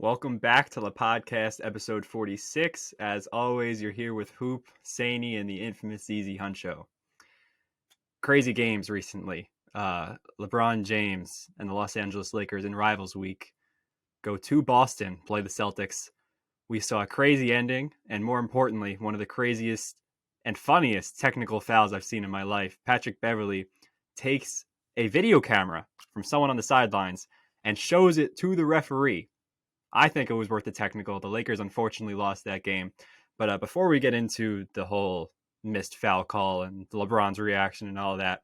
Welcome back to LePodcast episode 46. As always, you're here with Hoop, Saney, and the infamous Easy Hunt Show. Crazy games recently. LeBron James and the Los Angeles Lakers in Rivals Week go to Boston, play the Celtics. We saw a crazy ending, and more importantly, one of the craziest and funniest technical fouls I've seen in my life. Patrick Beverley takes a video camera from someone on the sidelines and shows it to the referee. I think it was worth the technical. The Lakers unfortunately lost that game. But before we get into the whole missed foul call and LeBron's reaction and all that,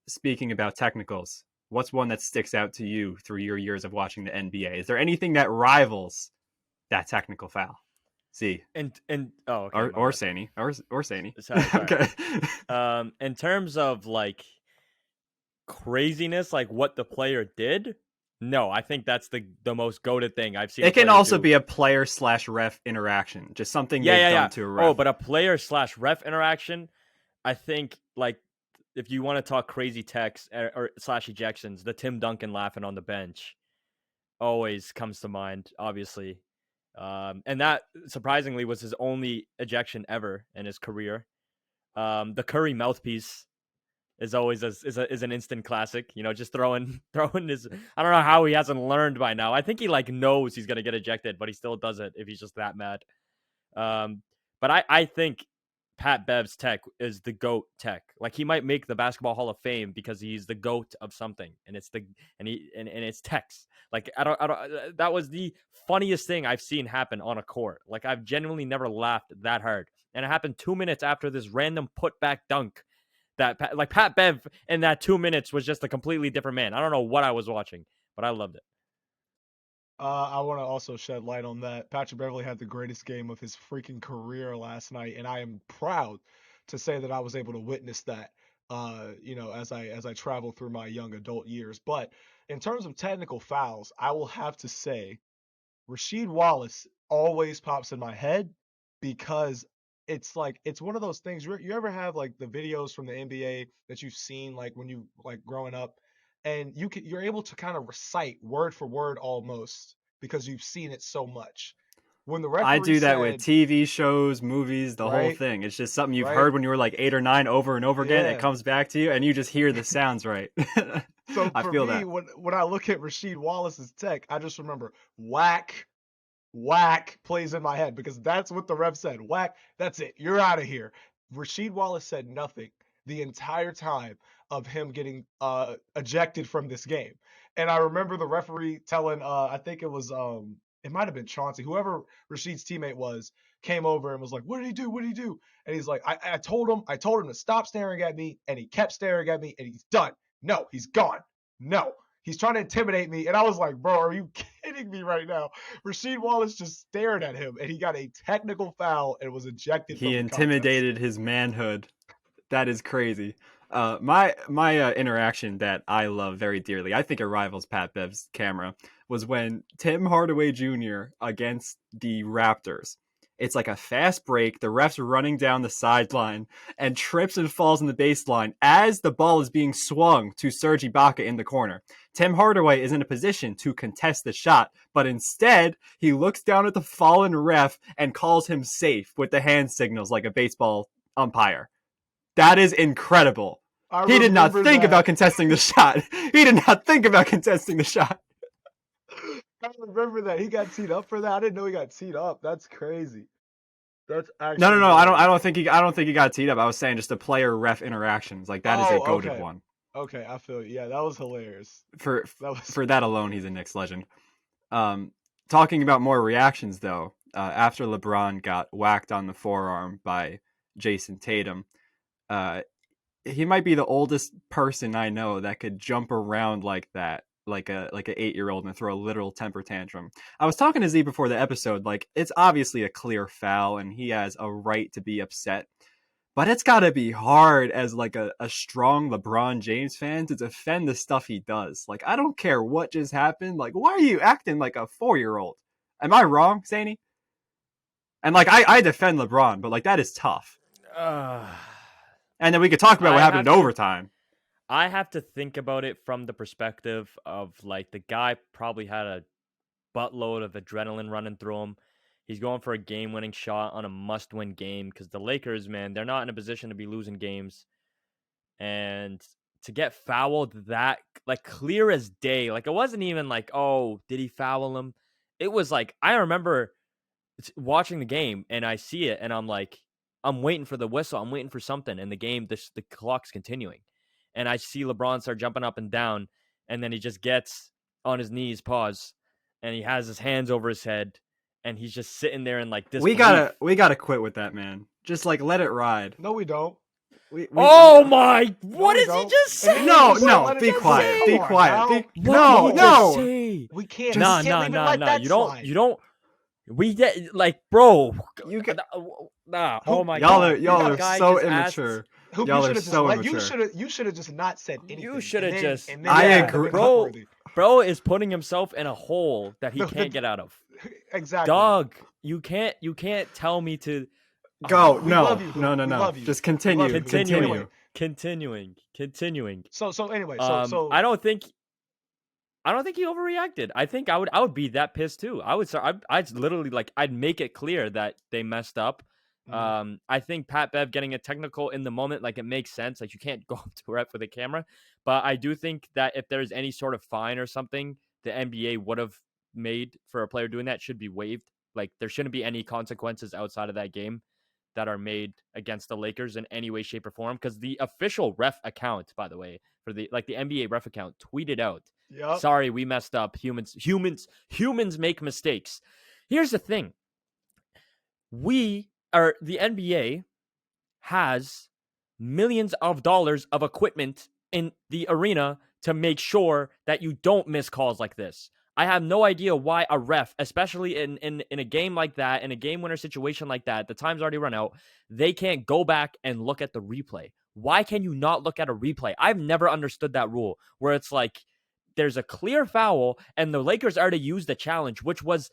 speaking about technicals, what's one that sticks out to you through your years of watching the NBA? Is there anything that rivals that technical foul? See, okay, or Saney, or Saney. Sorry. Okay. In terms of like craziness, like what the player did, no, I think that's the most goated thing I've seen. It can also be a player/ref interaction, just something they've done to a ref. Oh, but a player/ref interaction, I think, like, if you want to talk crazy techs or slash ejections, the Tim Duncan laughing on the bench always comes to mind, obviously. And that surprisingly was his only ejection ever in his career. The Curry mouthpiece is always is an instant classic. You know, just throwing his. I don't know how he hasn't learned by now. I think he knows he's gonna get ejected, but he still does it if he's just that mad. But I think Pat Bev's tech is the GOAT tech. Like, he might make the Basketball Hall of Fame because he's the GOAT of something, and it's it's techs. Like, I don't. That was the funniest thing I've seen happen on a court. Like, I've genuinely never laughed that hard, and it happened 2 minutes after this random putback dunk. That Pat Bev in that 2 minutes was just a completely different man. I don't know what I was watching, but I loved it. I want to also shed light on that. Patrick Beverley had the greatest game of his freaking career last night, and I am proud to say that I was able to witness that. As I travel through my young adult years. But in terms of technical fouls, I will have to say, Rasheed Wallace always pops in my head because it's one of those things. You ever have like the videos from the NBA that you've seen like when you like growing up, and you're able to kind of recite word for word almost because you've seen it so much. When the referee I do that with TV shows, movies, the whole thing. It's just something you've heard when you were like 8 or 9 over and over again. It comes back to you, and you just hear the sounds right. So I feel me, that. When I look at Rasheed Wallace's tech, I just remember whack plays in my head because that's what the ref said. Whack, that's it. You're out of here. Rasheed Wallace said nothing the entire time of him getting ejected from this game. And I remember the referee telling, I think it was, it might have been Chauncey, whoever Rasheed's teammate was, came over and was like, what did he do? What did he do? And he's like, I told him to stop staring at me, and he kept staring at me, and he's done. No, he's gone. No, he's trying to intimidate me. And I was like, bro, are you kidding me right now? Rasheed Wallace just stared at him, and he got a technical foul and was ejected from the intimidated contest. His manhood. That is crazy. My interaction that I love very dearly, I think it rivals Pat Bev's camera, was when Tim Hardaway Jr. against the Raptors. It's like a fast break. The ref's running down the sideline and trips and falls in the baseline as the ball is being swung to Serge Ibaka in the corner. Tim Hardaway is in a position to contest the shot, but instead he looks down at the fallen ref and calls him safe with the hand signals like a baseball umpire. That is incredible. He did not think about contesting the shot. He did not think about contesting the shot. I remember that. He got teed up for that. I didn't know he got teed up. That's crazy. That's actually No. I don't think he got teed up. I was saying just the player ref interactions. Like, that is a goated one. Okay, I feel you. Yeah, that was hilarious. For that alone, he's a Knicks legend. Talking about more reactions though, after LeBron got whacked on the forearm by Jason Tatum, he might be the oldest person I know that could jump around like that, like a 8-year-old, and throw a literal temper tantrum. I was talking to Z before the episode, like, it's obviously a clear foul and he has a right to be upset, but it's got to be hard as like a strong LeBron James fan to defend the stuff he does. Like, I don't care what just happened. Like, why are you acting like a 4-year-old? Am I wrong, Saney? And like, I defend LeBron, but like, that is tough. And then we could talk about what happened in overtime. I have to think about it from the perspective of like the guy probably had a buttload of adrenaline running through him. He's going for a game-winning shot on a must-win game because the Lakers, man, they're not in a position to be losing games. And to get fouled that, like, clear as day, like, it wasn't even like, oh, did he foul him? It was like, I remember watching the game and I see it and I'm like, I'm waiting for the whistle. I'm waiting for something. And the game, the clock's continuing. And I see LeBron start jumping up and down. And then he just gets on his knees, pause, and he has his hands over his head. And he's just sitting there in like this. We gotta quit with that, man. Just like let it ride. No, we don't. Oh my! What did he just say? No, be quiet. Be quiet. No. We can't. Nah. You don't. We get like, bro. You can. Oh my god. Y'all are so immature. Y'all are so immature. You should have just not said anything. You should have just. I agree, bro is putting himself in a hole that he can't get out of. Exactly. Dog, you can't tell me to go. No. Just continue. Continuing. So anyway, I don't think he overreacted. I think I would be that pissed too. I'd literally like, I'd make it clear that they messed up. Mm-hmm. I think Pat Bev getting a technical in the moment, like, it makes sense. Like, you can't go up to a ref with a camera, but I do think that if there's any sort of fine or something the NBA would have made for a player doing that should be waived. Like, there shouldn't be any consequences outside of that game that are made against the Lakers in any way, shape, or form. Because the official ref account, by the way, for the NBA ref account, tweeted out, yep. Sorry, we messed up. Humans make mistakes. Here's the thing. The NBA has millions of dollars of equipment in the arena to make sure that you don't miss calls like this. I have no idea why a ref, especially in a game like that, in a game winner situation like that, the time's already run out, they can't go back and look at the replay. Why can you not look at a replay? I've never understood that rule where it's like there's a clear foul and the Lakers already used the challenge, which was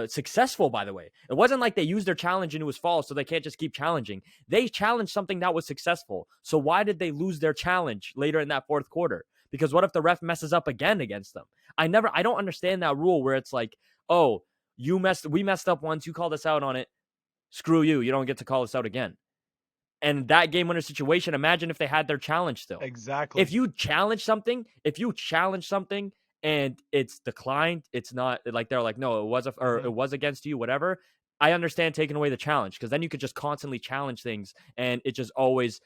successful, by the way. It wasn't like they used their challenge and it was false, so they can't just keep challenging. They challenged something that was successful. So why did they lose their challenge later in that fourth quarter? Because what if the ref messes up again against them? I don't understand that rule where it's like, oh, we messed up once, you called us out on it. Screw you. You don't get to call us out again. And that game winner situation, imagine if they had their challenge still. Exactly. If you challenge something and it's declined, it's not like they're like, no, it was against you, whatever. I understand taking away the challenge because then you could just constantly challenge things and it just always,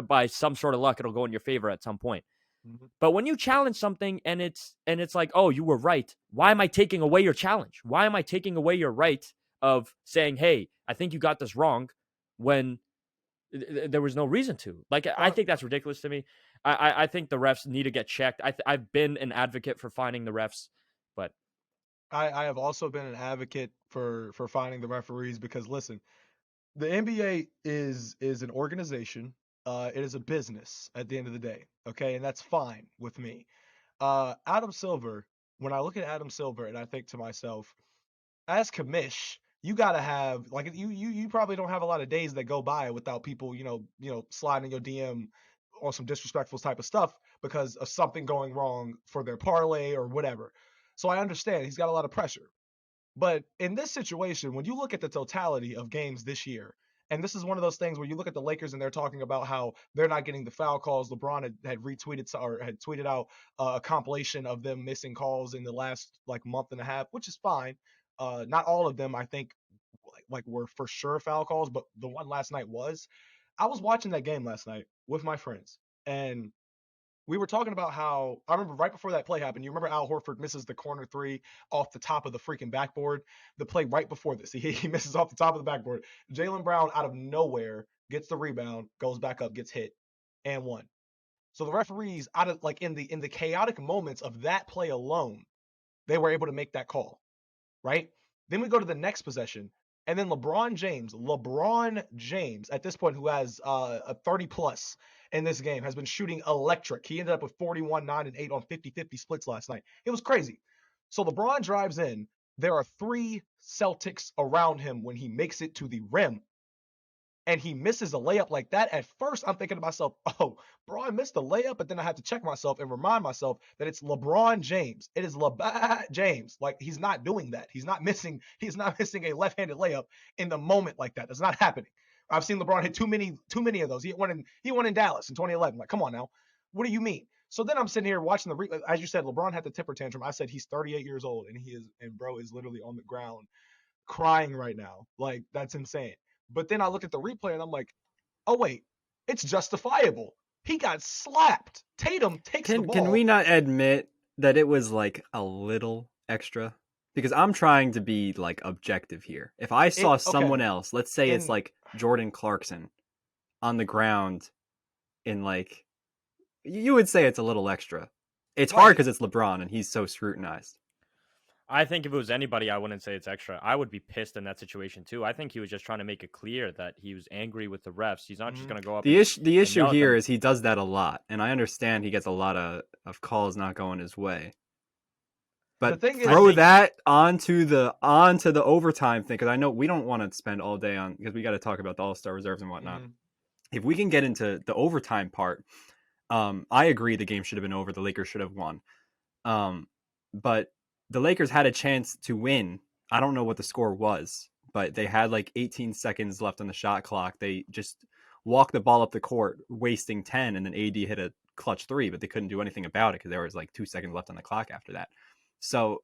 by some sort of luck, it'll go in your favor at some point. Mm-hmm. But when you challenge something and it's like, oh, you were right. Why am I taking away your challenge? Why am I taking away your right of saying, hey, I think you got this wrong when there was no reason to? Like, I think that's ridiculous to me. I think the refs need to get checked. I've been an advocate for fining the refs, but I have also been an advocate for fining the referees because, listen, the NBA is an organization. It is a business at the end of the day, okay? And that's fine with me. Adam Silver, when I look at Adam Silver and I think to myself, as commish, you got to have, like, you probably don't have a lot of days that go by without people, sliding your DM on some disrespectful type of stuff because of something going wrong for their parlay or whatever. So I understand he's got a lot of pressure. But in this situation, when you look at the totality of games this year, and this is one of those things where you look at the Lakers and they're talking about how they're not getting the foul calls. LeBron had retweeted or had tweeted out a compilation of them missing calls in the last month and a half, which is fine. Not all of them, I think, were for sure foul calls, but the one last night was. I was watching that game last night with my friends, and we were talking about how, I remember right before that play happened, you remember Al Horford misses the corner three off the top of the freaking backboard? The play right before this, he misses off the top of the backboard. Jaylen Brown out of nowhere gets the rebound, goes back up, gets hit, and won. So the referees, in the chaotic moments of that play alone, they were able to make that call, right? Then we go to the next possession, and then LeBron James, at this point, who has a 30-plus in this game, has been shooting electric. He ended up with 41, 9, and 8 on 50-50 splits last night. It was crazy. So LeBron drives in. There are 3 Celtics around him when he makes it to the rim. and he misses a layup like that, at first I'm thinking to myself, oh, bro, I missed a layup, but then I had to check myself and remind myself that it's LeBron James. It is LeBron James. Like, he's not doing that. He's not missing a left-handed layup in the moment like that. That's not happening. I've seen LeBron hit too many of those. He won in Dallas in 2011. Like, come on now. What do you mean? So then I'm sitting here watching as you said, LeBron had the temper tantrum. I said he's 38 years old and bro is literally on the ground crying right now. Like, that's insane. But then I look at the replay and I'm like, oh wait, it's justifiable. He got slapped. Tatum takes the ball. Can we not admit that it was like a little extra? Because I'm trying to be like objective here. If I saw someone else, let's say it's like Jordan Clarkson on the ground in like, you would say it's a little extra. It's hard because it's LeBron and he's so scrutinized. I think if it was anybody, I wouldn't say it's extra. I would be pissed in that situation too. I think he was just trying to make it clear that he was angry with the refs. He's not just going to go up. The issue here is he does that a lot, and I understand he gets a lot of calls not going his way. But throw that onto the overtime thing, because I know we don't want to spend all day on, because we got to talk about the All-Star reserves and whatnot. Mm-hmm. If we can get into the overtime part, I agree the game should have been over. The Lakers should have won. But the Lakers had a chance to win. I don't know what the score was, but they had like 18 seconds left on the shot clock. They just walked the ball up the court, wasting 10, and then AD hit a clutch 3, but they couldn't do anything about it because there was like 2 seconds left on the clock after that. So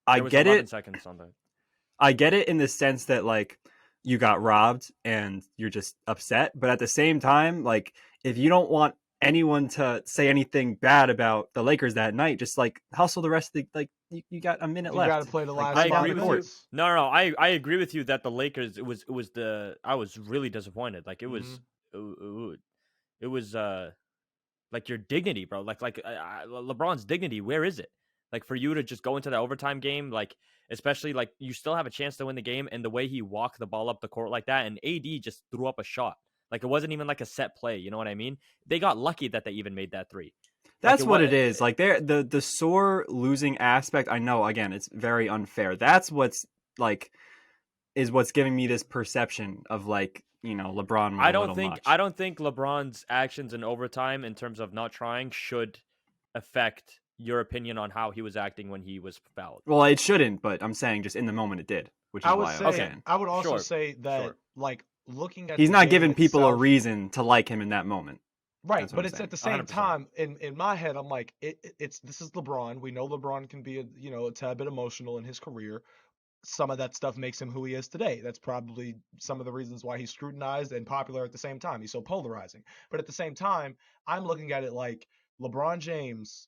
I get it. Seconds on that. I get it in the sense that like you got robbed and you're just upset, but at the same time, like if you don't want anyone to say anything bad about the Lakers that night, just like hustle the rest of the, like you got a minute left. You got to play the last. I agree with you. No, I agree with you that the Lakers. It was I was really disappointed. Like it was like your dignity, bro. Like LeBron's dignity. Where is it? Like for you to just go into the overtime game, like especially like you still have a chance to win the game, and the way he walked the ball up the court like that, and AD just threw up a shot. Like it wasn't even like a set play, you know what I mean? They got lucky that they even made that 3. That's like what it is. Like the sore losing aspect, I know again, it's very unfair. That's what's like is what's giving me this perception of like, you know, LeBron. I don't think LeBron's actions in overtime in terms of not trying should affect your opinion on how he was acting when he was fouled. Well, it shouldn't, but I'm saying just in the moment it did, which is why I'm saying. I would also say that like looking at he's not giving people a reason to like him in that moment. Right, but it's at the same 100%. Time in my head I'm like this is LeBron. We know LeBron can be a tad bit emotional in his career. Some of that stuff makes him who he is today. That's probably some of the reasons why he's scrutinized and popular at the same time. He's so polarizing. But at the same time, I'm looking at it like LeBron James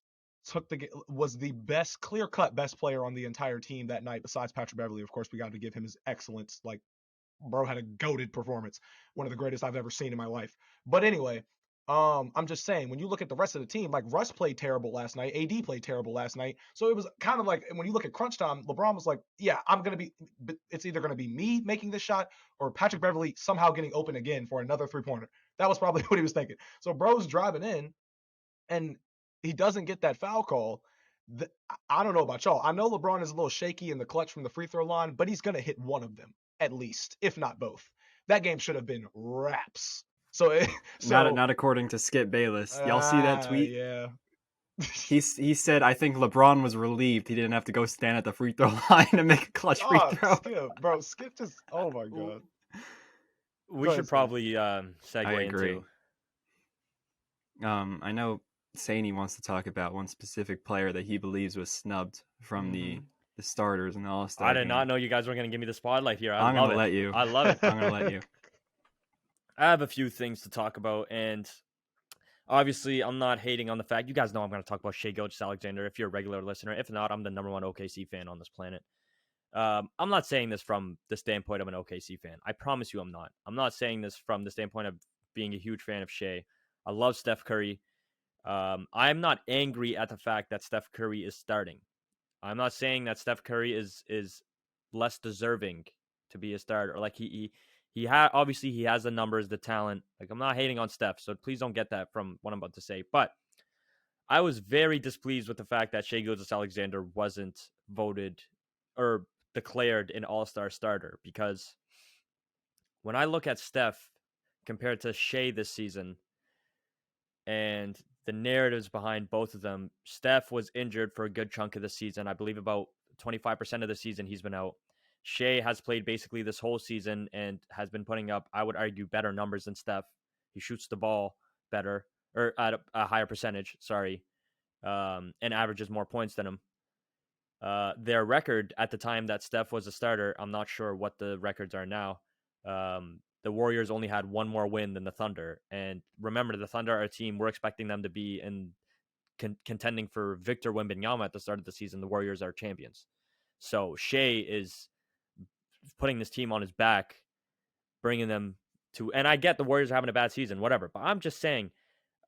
was the best clear-cut best player on the entire team that night besides Patrick Beverley. Of course, we got to give him his excellence. Like, bro had a goated performance, one of the greatest I've ever seen in my life. But anyway, I'm just saying, when you look at the rest of the team, like Russ played terrible last night, AD played terrible last night. So it was kind of like when you look at crunch time, LeBron was like, yeah, it's either going to be me making this shot or Patrick Beverley somehow getting open again for another 3-pointer. That was probably what he was thinking. So bro's driving in and he doesn't get that foul call. I don't know about y'all. I know LeBron is a little shaky in the clutch from the free throw line, but he's going to hit one of them at least, if not both. That game should have been wraps. So not according to Skip Bayless. Y'all see that tweet? Yeah. He said, I think LeBron was relieved he didn't have to go stand at the free throw line to make a clutch free throw. Skip just, oh my God. We should probably segue into. I know Saini wants to talk about one specific player that he believes was snubbed from the starters in the All-Star Game. I did not know you guys were going to give me the spotlight here. I'm going to let you. I love it. I'm going to let you. I have a few things to talk about, and obviously I'm not hating on the fact. You guys know I'm going to talk about Shai Gilgeous-Alexander if you're a regular listener. If not, I'm the #1 OKC fan on this planet. I'm not saying this from the standpoint of an OKC fan. I promise you I'm not. I'm not saying this from the standpoint of being a huge fan of Shai. I love Steph Curry. I'm not angry at the fact that Steph Curry is starting. I'm not saying that Steph Curry is less deserving to be a starter. Or like he obviously he has the numbers, the talent. Like I'm not hating on Steph, so please don't get that from what I'm about to say. But I was very displeased with the fact that Shai Gilgeous-Alexander wasn't voted or declared an All-Star starter, because when I look at Steph, compared to Shai this season, and the narratives behind both of them. Steph was injured for a good chunk of the season. I believe about 25% of the season he's been out. Shai has played basically this whole season and has been putting up, I would argue, better numbers than Steph. He shoots the ball better, or at a higher percentage, sorry, and averages more points than him. Their record at the time that Steph was a starter, I'm not sure what the records are now. The Warriors only had one more win than the Thunder. And remember, the Thunder are a team, we're expecting them to be in contending for Victor Wembanyama at the start of the season. The Warriors are champions. So Shai is putting this team on his back, bringing them to, and I get the Warriors are having a bad season, whatever, but I'm just saying,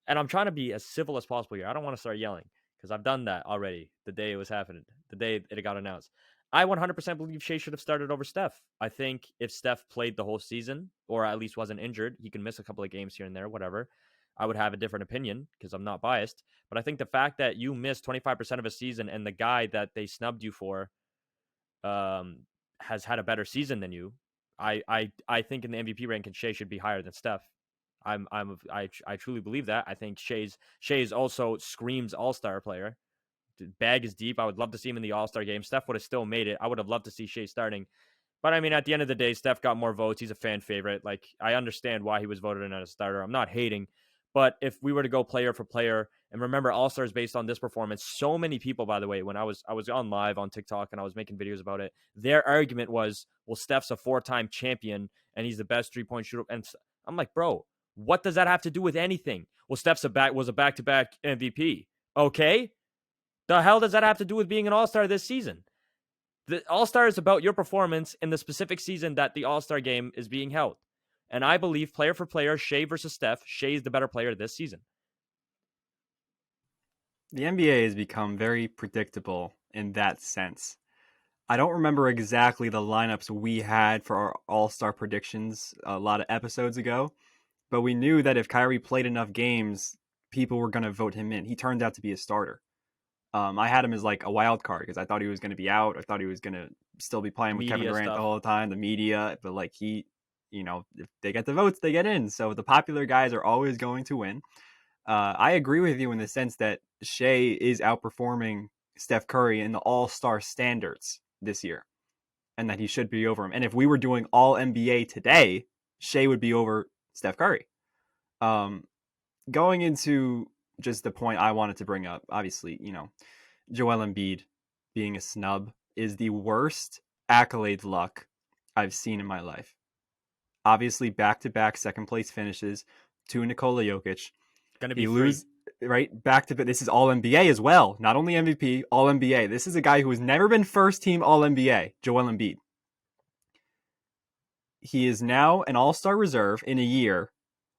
and I'm trying to be as civil as possible here. I don't want to start yelling because I've done that already the day it was happening, the day it got announced. I 100% believe Shai should have started over Steph. I think if Steph played the whole season, or at least wasn't injured, he can miss a couple of games here and there, whatever, I would have a different opinion because I'm not biased. But I think the fact that you missed 25% of a season and the guy that they snubbed you for has had a better season than you, I think in the MVP ranking, Shai should be higher than Steph. I truly believe that. I think Shai's also screams all-star player. The bag is deep. I would love to see him in the All-Star game. Steph would have still made it. I would have loved to see Shai starting. But I mean, at the end of the day, Steph got more votes. He's a fan favorite. Like, I understand why he was voted in as a starter. I'm not hating. But if we were to go player for player, and remember, All-Star is based on this performance. So many people, by the way, when I was on live on TikTok and I was making videos about it, their argument was, well, Steph's a 4-time champion and he's the best 3-point shooter. And I'm like, bro, what does that have to do with anything? Well, Steph's was a back-to-back MVP. Okay. The hell does that have to do with being an All-Star this season? The All-Star is about your performance in the specific season that the All-Star game is being held. And I believe player for player, Shai versus Steph, Shai is the better player this season. The NBA has become very predictable in that sense. I don't remember exactly the lineups we had for our All-Star predictions a lot of episodes ago, but we knew that if Kyrie played enough games, people were going to vote him in. He turned out to be a starter. I had him as like a wild card because I thought he was going to be out. I thought he was going to still be playing with Kevin Durant the whole time, the media. But like if they get the votes, they get in. So the popular guys are always going to win. I agree with you in the sense that Shai is outperforming Steph Curry in the All-Star standards this year, and that he should be over him. And if we were doing all NBA today, Shai would be over Steph Curry. Going into just the point I wanted to bring up, obviously, Joel Embiid being a snub is the worst accolades luck I've seen in my life. Obviously, back-to-back second-place finishes to Nikola Jokic. Going to be right? Back-to-back. This is All-NBA as well. Not only MVP, All-NBA. This is a guy who has never been first-team All-NBA, Joel Embiid. He is now an All-Star reserve in a year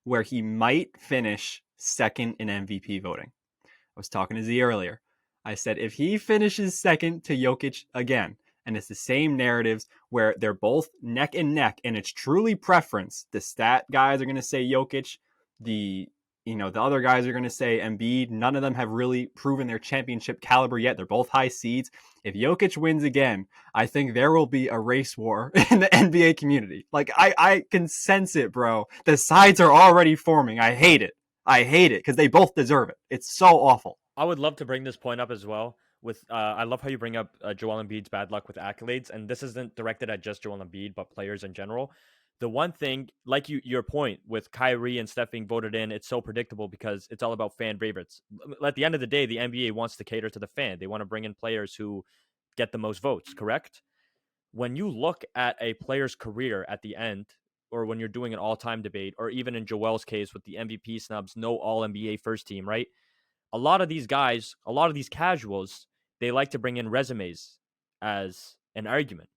where he might finish second in MVP voting. I was talking to Z earlier. I said if he finishes second to Jokic again, and it's the same narratives where they're both neck and neck, and it's truly preference. The stat guys are going to say Jokic, the other guys are going to say Embiid. None of them have really proven their championship caliber yet. They're both high seeds. If Jokic wins again, I think there will be a race war in the NBA community. Like, I can sense it, bro. The sides are already forming. I hate it because they both deserve it. It's so awful. I would love to bring this point up as well. I love how you bring up Joel Embiid's bad luck with accolades, and this isn't directed at just Joel Embiid, but players in general. The one thing, like your point with Kyrie and Steph being voted in, it's so predictable because it's all about fan favorites. At the end of the day, the NBA wants to cater to the fan. They want to bring in players who get the most votes, correct? When you look at a player's career at the end, or when you're doing an all-time debate, or even in Joel's case with the MVP snubs, no All-NBA first team, right? A lot of these guys, a lot of these casuals, they like to bring in resumes as an argument.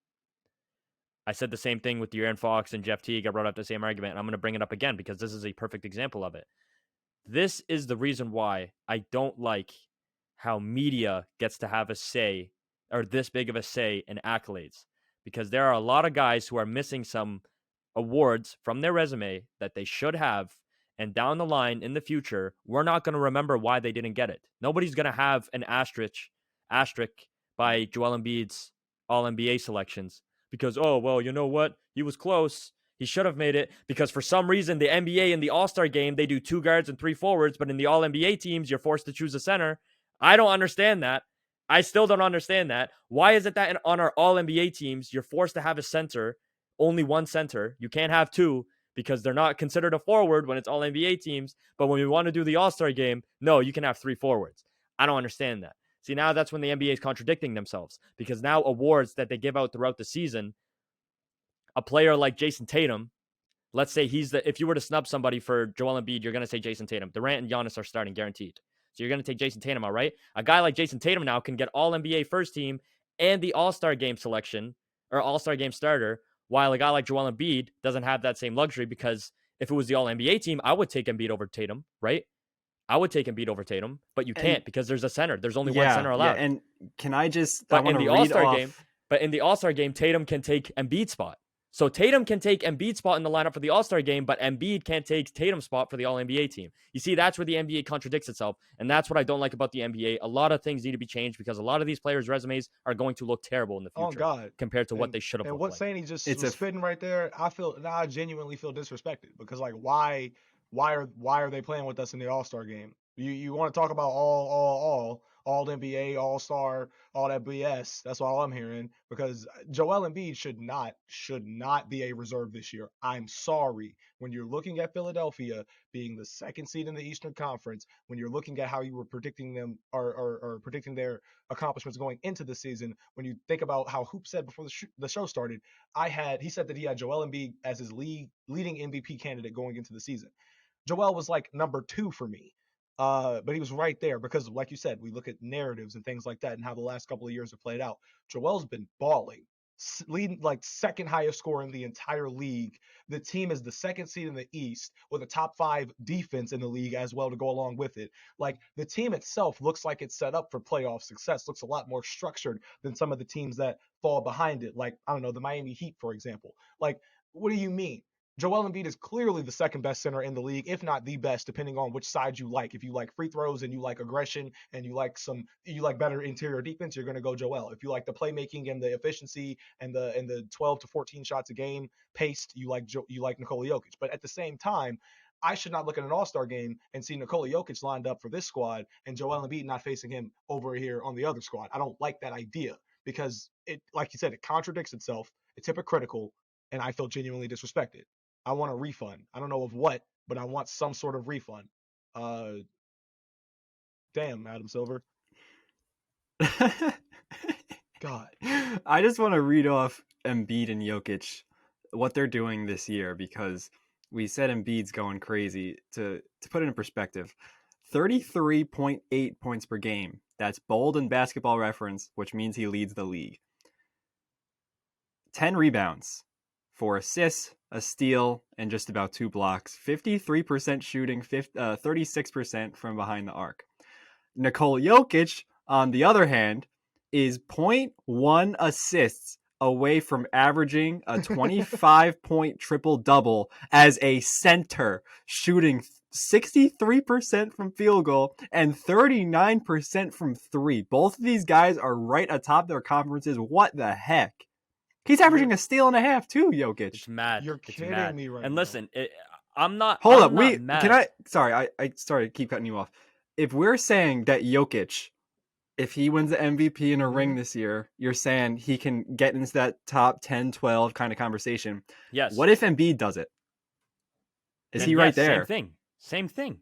I said the same thing with De'Aaron Fox and Jeff Teague. I brought up the same argument, and I'm going to bring it up again because this is a perfect example of it. This is the reason why I don't like how media gets to have a say, or this big of a say, in accolades. Because there are a lot of guys who are missing some awards from their resume that they should have, and down the line in the future, we're not going to remember why they didn't get it. Nobody's going to have an asterisk by Joel Embiid's All-NBA selections because, oh, well, you know what? He was close. He should have made it because for some reason, the NBA in the All-Star game, they do 2 guards and 3 forwards, but in the All-NBA teams, you're forced to choose a center. I don't understand that. I still don't understand that. Why is it that on our All-NBA teams, you're forced to have a center, only one center? You can't have 2 because they're not considered a forward when it's All-NBA teams. But when we want to do the All-Star game, no, you can have 3 forwards. I don't understand that. See, now that's when the NBA is contradicting themselves because now awards that they give out throughout the season, a player like Jason Tatum, let's say if you were to snub somebody for Joel Embiid, you're going to say Jason Tatum. Durant and Giannis are starting guaranteed. So you're going to take Jason Tatum out, right? A guy like Jason Tatum now can get All-NBA first team and the All-Star game selection or All-Star game starter, while a guy like Joel Embiid doesn't have that same luxury because if it was the All-NBA team, I would take Embiid over Tatum, right? I would take Embiid over Tatum, but you can't because there's a center. There's only one center allowed. Yeah, and can I just... But in the All-Star game, Tatum can take Embiid's spot. So Tatum can take Embiid's spot in the lineup for the All-Star game, but Embiid can't take Tatum's spot for the All-NBA team. You see, that's where the NBA contradicts itself, and that's what I don't like about the NBA. A lot of things need to be changed because a lot of these players' resumes are going to look terrible in the future compared to what they should have looked like. And what Saney just was spitting right there, I genuinely feel disrespected because, like, why are they playing with us in the All-Star game? You want to talk about all NBA, All-Star, all that BS. That's all I'm hearing because Joel Embiid should not be a reserve this year. I'm sorry. When you're looking at Philadelphia being the 2nd seed in the Eastern Conference, when you're looking at how you were predicting them or predicting their accomplishments going into the season, when you think about how Hoop said before the show started, he said that he had Joel Embiid as his leading MVP candidate going into the season. Joel was like number 2 for me. But he was right there because, like you said, we look at narratives and things like that and how the last couple of years have played out. Joel's been balling, leading like 2nd highest score in the entire league. The team is the 2nd seed in the East with a top 5 defense in the league as well to go along with it. Like the team itself looks like it's set up for playoff success, looks a lot more structured than some of the teams that fall behind it. Like, I don't know, the Miami Heat, for example. Like, what do you mean? Joel Embiid is clearly the 2nd best center in the league, if not the best, depending on which side you like. If you like free throws and you like aggression and you like better interior defense, you're going to go Joel. If you like the playmaking and the efficiency and the 12 to 14 shots a game paced, you like Nikola Jokic. But at the same time, I should not look at an All-Star game and see Nikola Jokic lined up for this squad and Joel Embiid not facing him over here on the other squad. I don't like that idea because it, like you said, it contradicts itself. It's hypocritical, and I feel genuinely disrespected. I want a refund. I don't know of what, but I want some sort of refund. Damn, Adam Silver. God. I just want to read off Embiid and Jokic, what they're doing this year, because we said Embiid's going crazy. To put it in perspective, 33.8 points per game. That's bold in Basketball Reference, which means he leads the league. 10 rebounds, 4 assists, a steal, and just about 2 blocks. 53% shooting, 36% from behind the arc. Nikola Jokic, on the other hand, is 0.1 assists away from averaging a 25-point triple-double as a center, shooting 63% from field goal and 39% from 3. Both of these guys are right atop their conferences. What the heck? He's averaging a steal and a half too, Jokic. It's mad. You're it's kidding mad. me right and now. Listen, I'm not. Hold I'm up, not mad. Can I? Sorry, I started to keep cutting you off. If we're saying that Jokic, if he wins the MVP in a ring this year, you're saying he can get into that top 10, 12 kind of conversation. Yes. What if Embiid does it? Is he right there? Same thing.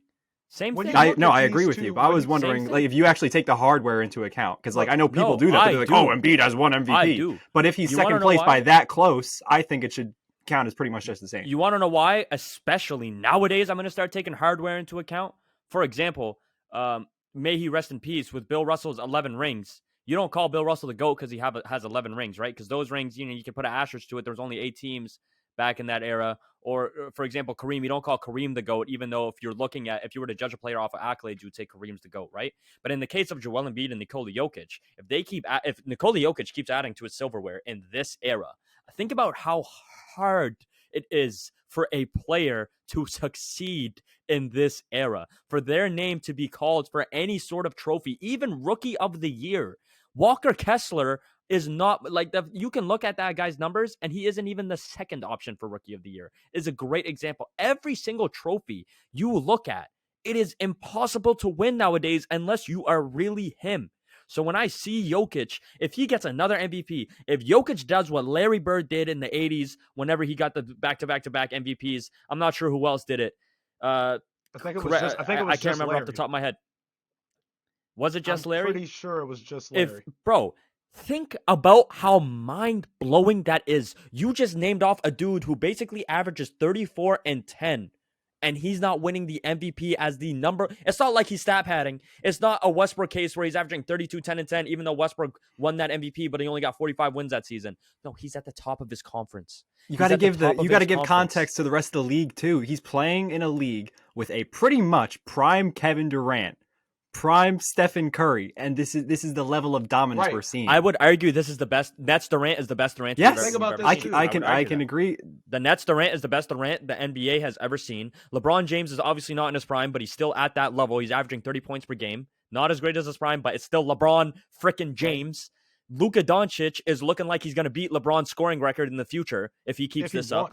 I agree with you. But I was wondering, like, if you actually take the hardware into account, because like I know people do that. But they're like, oh, Embiid has one MVP. I do. But if he's second place by that close, I think it should count as pretty much just the same. You want to know why? Especially nowadays, I'm going to start taking hardware into account. For example, may he rest in peace, with Bill Russell's 11 rings. You don't call Bill Russell the GOAT because he has 11 rings, right? Because those rings, you can put an asterisk to it. There was only 8 teams back in that era. Or, for example, Kareem, you don't call Kareem the GOAT, even though if you were to judge a player off of accolades, you would say Kareem's the GOAT, right? But in the case of Joel Embiid and Nikola Jokic, if Nikola Jokic keeps adding to his silverware in this era, think about how hard it is for a player to succeed in this era, for their name to be called for any sort of trophy, even Rookie of the Year. Walker Kessler, is not like you can look at that guy's numbers and he isn't even the second option for rookie of the year. Is a great example. Every single trophy you look at, it is impossible to win nowadays unless you are really him. So when I see Jokic, if he gets another MVP, if Jokic does what Larry Bird did in the 80s whenever he got the back-to-back MVPs, I'm not sure who else did it. I think it was just. I think it was I can't just remember Larry. off the top of my head. Was it just I'm Larry? pretty sure it was just Larry. Bro, think about how mind-blowing that is. You just named off a dude who basically averages 34 and 10, and he's not winning the MVP as the number. It's not like he's stat padding. It's not a Westbrook case where he's averaging 32, 10, and 10, even though Westbrook won that MVP, but he only got 45 wins that season. No, he's at the top of his conference. You got to give context to the rest of the league too. He's playing in a league with a pretty much prime Kevin Durant, prime Stephen Curry, and this is the level of dominance we're seeing. I would argue this is the best. Nets Durant is the best Durant. Yes, think about this I can agree. The Nets Durant is the best Durant the NBA has ever seen. LeBron James is obviously not in his prime, but he's still at that level. He's averaging 30 points per game. Not as great as his prime, but it's still LeBron frickin' James. Luka Doncic is looking like he's going to beat LeBron's scoring record in the future if he keeps this up.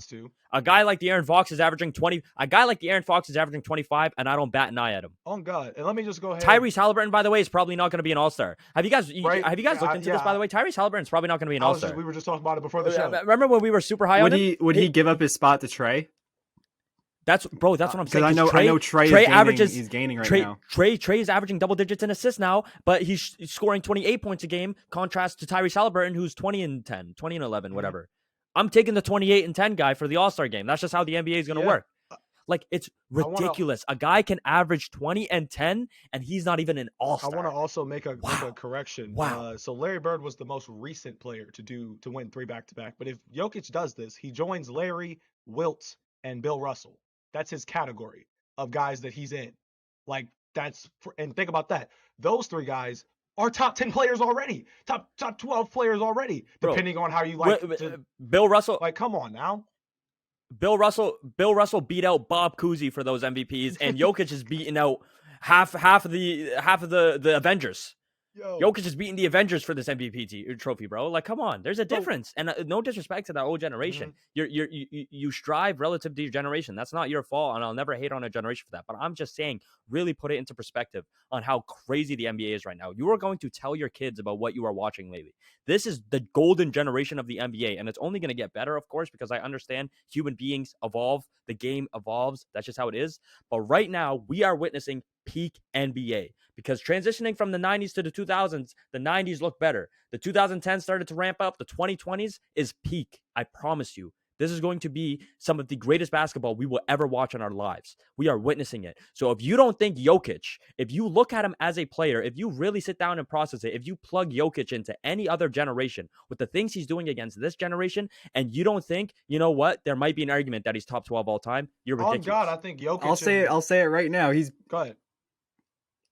A guy like the Aaron Fox is averaging 20. A guy like the Aaron Fox is averaging 25, and I don't bat an eye at him. Oh God! And let me just go ahead. Tyrese Halliburton, by the way, is probably not going to be an All-Star. Have you guys looked into this? By the way, Tyrese Halliburton is probably not going to be an All-Star. We were just talking about it before the show. Remember when we were super high on him? Would he give up his spot to Trey? That's what I'm saying. I know Trey averages. He's gaining right now. Trey is averaging double digits in assists now, but he's scoring 28 points a game. Contrast to Tyrese Halliburton, who's 20 and 10, 20 and 11, whatever. I'm taking the 28 and 10 guy for the All Star game. That's just how the NBA is going to work. Like, it's ridiculous. A guy can average 20 and 10, and he's not even an All-Star. I want to also make a correction. Wow. So Larry Bird was the most recent player to win 3 back-to-back. But if Jokic does this, he joins Larry, Wilt, and Bill Russell. That's his category of guys that he's in. Like, and think about that. Those 3 guys are top 10 players already. Top 12 players already, depending on how you like Bill Russell. Like, come on now. Bill Russell beat out Bob Cousy for those MVPs, and Jokic is beating out half of the Avengers. Jokic is beating the Avengers for this MVP trophy, bro. Like, come on, there's a difference, and no disrespect to that old generation. You strive relative to your generation. That's not your fault, and I'll never hate on a generation for that. But I'm just saying, really put it into perspective on how crazy the NBA is right now. You are going to tell your kids about what you are watching lately. This is the golden generation of the NBA, and it's only going to get better, of course, because I understand human beings evolve, the game evolves. That's just how it is. But right now, we are witnessing peak NBA, because transitioning from the 90s to the 2000s, the 90s look better. The 2010s started to ramp up. The 2020s is peak. I promise you. This is going to be some of the greatest basketball we will ever watch in our lives. We are witnessing it. So if you don't think Jokic, if you look at him as a player, if you really sit down and process it, if you plug Jokic into any other generation with the things he's doing against this generation, and you don't think, you know what, there might be an argument that he's top 12 all time, you're ridiculous. Oh God, I think Jokic. I'll say it right now. Go ahead.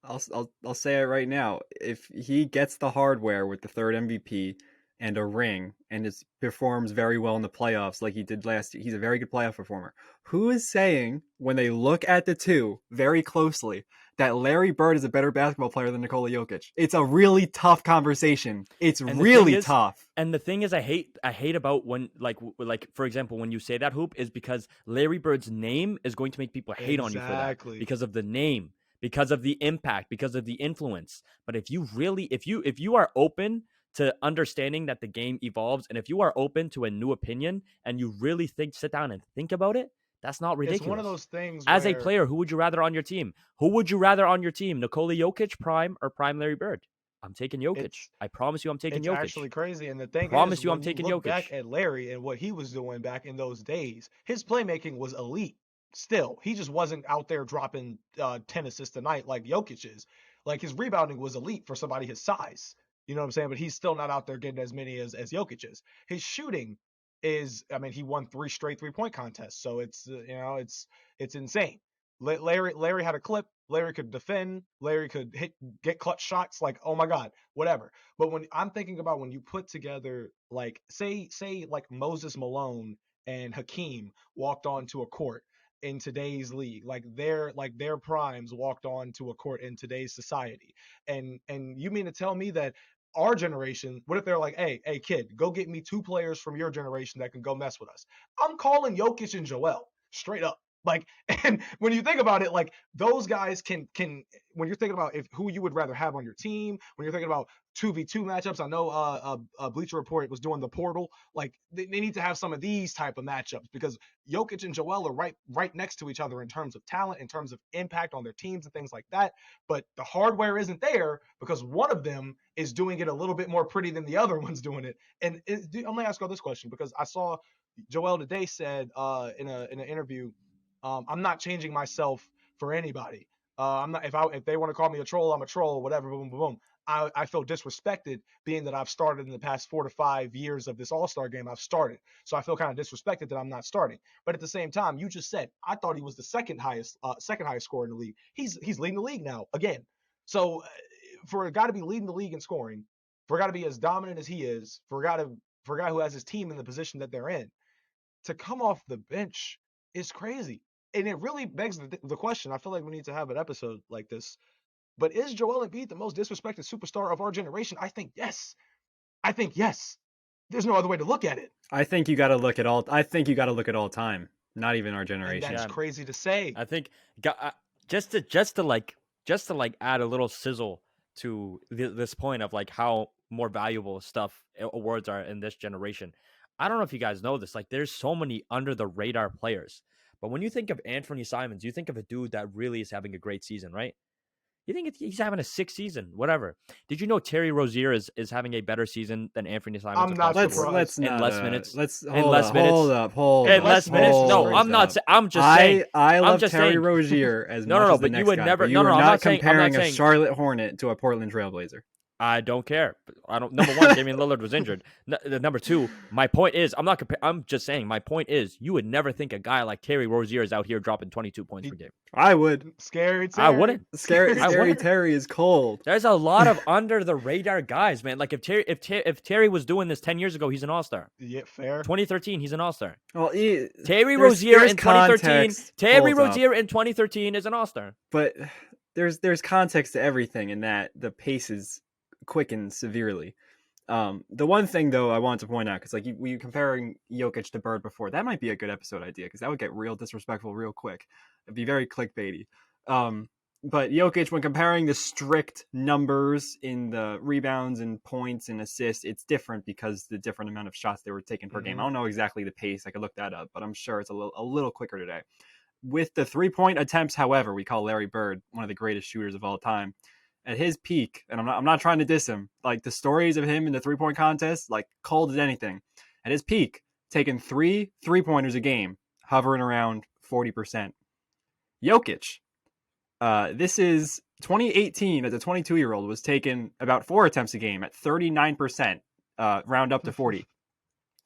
I'll say it right now. If he gets the hardware with the 3rd MVP and a ring, and performs very well in the playoffs like he did last year, he's a very good playoff performer. Who is saying, when they look at the two very closely, that Larry Bird is a better basketball player than Nikola Jokic? It's a really tough conversation. It's really tough. And the thing is, I hate about when, like for example, when you say that, Hoop, is because Larry Bird's name is going to make people hate on you for that, because of the name, because of the impact, because of the influence. But if you are open to understanding that the game evolves, and if you are open to a new opinion, and you really sit down and think about it, that's not ridiculous. It's one of those things. As a player, who would you rather on your team? Nikola Jokic, prime, or prime Larry Bird? I'm taking Jokic. I promise you, I'm taking Jokic. It's actually crazy, and the thing promise is, you, I'm taking Jokic. Back at Larry and what he was doing back in those days, his playmaking was elite. Still, he just wasn't out there dropping 10 assists a night like Jokic is. Like, his rebounding was elite for somebody his size. You know what I'm saying? But he's still not out there getting as many as Jokic is. His shooting is, I mean, he won 3 straight 3-point contests. So it's, it's insane. Larry had a clip. Larry could defend. Larry could get clutch shots. Like, oh my God, whatever. But when I'm thinking about when you put together, like, say like Moses Malone and Hakeem walked onto a court in today's league, like their primes walked onto a court in today's society, and you mean to tell me that our generation, what if they're like, hey, kid, go get me 2 players from your generation that can go mess with us? I'm calling Jokic and Joel straight up. Like, and when you think about it, like those guys can when you're thinking about who you would rather have on your team, when you're thinking about 2v2 matchups, I know Bleacher Report was doing the portal. Like they need to have some of these type of matchups because Jokic and Joel are right next to each other in terms of talent, in terms of impact on their teams and things like that. But the hardware isn't there because one of them is doing it a little bit more pretty than the other one's doing it. And I'm gonna ask you this question because I saw Joel today said in an interview, I'm not changing myself for anybody. I'm not if they want to call me a troll, I'm a troll, whatever, boom, boom, boom. I feel disrespected being that I've started in the past 4 to 5 years of this All-Star game. I've started. So I feel kind of disrespected that I'm not starting. But at the same time, you just said I thought he was the second highest scorer in the league. He's leading the league now again. So for a guy to be leading the league in scoring, for a guy to be as dominant as he is, for a guy who has his team in the position that they're in, to come off the bench is crazy. And it really begs the question. I feel like we need to have an episode like this. But is Joel Embiid the most disrespected superstar of our generation? I think yes. I think yes. There's no other way to look at it. I think you got to look at all. I think you got to look at all time, not even our generation. And that's crazy to say. I think just to like add a little sizzle to this point of like how more valuable stuff awards are in this generation. I don't know if you guys know this. Like, there's so many under the radar players, but when you think of Anthony Simons, you think of a dude that really is having a great season, right? You think he's having a 6th season, whatever. Did you know Terry Rozier is having a better season than Anthony Simons? I'm not surprised. Let's in not, less minutes. Let's in less minutes. Hold up. In less minutes. No, I'm not. I'm just saying. I love just Terry saying. Rozier as No, much no, as the but next you would guy, never. but you No, are no, I'm not not saying. comparing I'm not a saying. Charlotte Hornet to a Portland Trailblazer. I don't care. I don't. Number one, Damian Lillard was injured. Number two, my point is, I'm not. I'm just saying. My point is, you would never think a guy like Terry Rozier is out here dropping 22 points per game. I would. Scary Terry. I wouldn't. Scary Terry is cold. There's a lot of under the radar guys, man. Like if Terry was doing this 10 years ago, he's an All-Star. Yeah, fair. 2013, he's an All-Star. Well, Terry Rozier in 2013. Context. Terry Rozier in 2013 is an All-Star. But there's context to everything in that the pace is quickened severely. The one thing though I want to point out, because like we comparing Jokic to Bird before, that might be a good episode idea because that would get real disrespectful real quick. It'd be very clickbaity. But Jokic, when comparing the strict numbers in the rebounds and points and assists, it's different because the different amount of shots they were taking per game. I don't know exactly the pace. I could look that up, but I'm sure it's a little quicker today. With the 3-point attempts, however, we call Larry Bird one of the greatest shooters of all time. At his peak, and I'm not trying to diss him, like the stories of him in the 3-point contest, like cold as anything. At his peak, taking 3 3-pointers a game, hovering around 40%. Jokic, this is 2018 as a 22-year-old was taking about 4 attempts a game at 39%, round up to 40.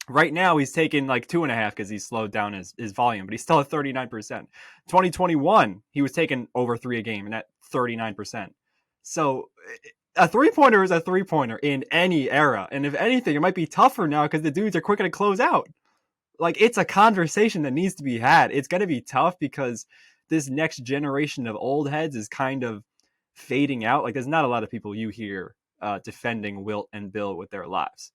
Right now, he's taking like 2.5 because he's slowed down his volume, but he's still at 39%. 2021, he was taking over 3 a game and at 39%. So a 3-pointer is a 3-pointer in any era. And if anything, it might be tougher now because the dudes are quicker to close out. Like, it's a conversation that needs to be had. It's going to be tough because this next generation of old heads is kind of fading out. Like, there's not a lot of people you hear defending Wilt and Bill with their lives.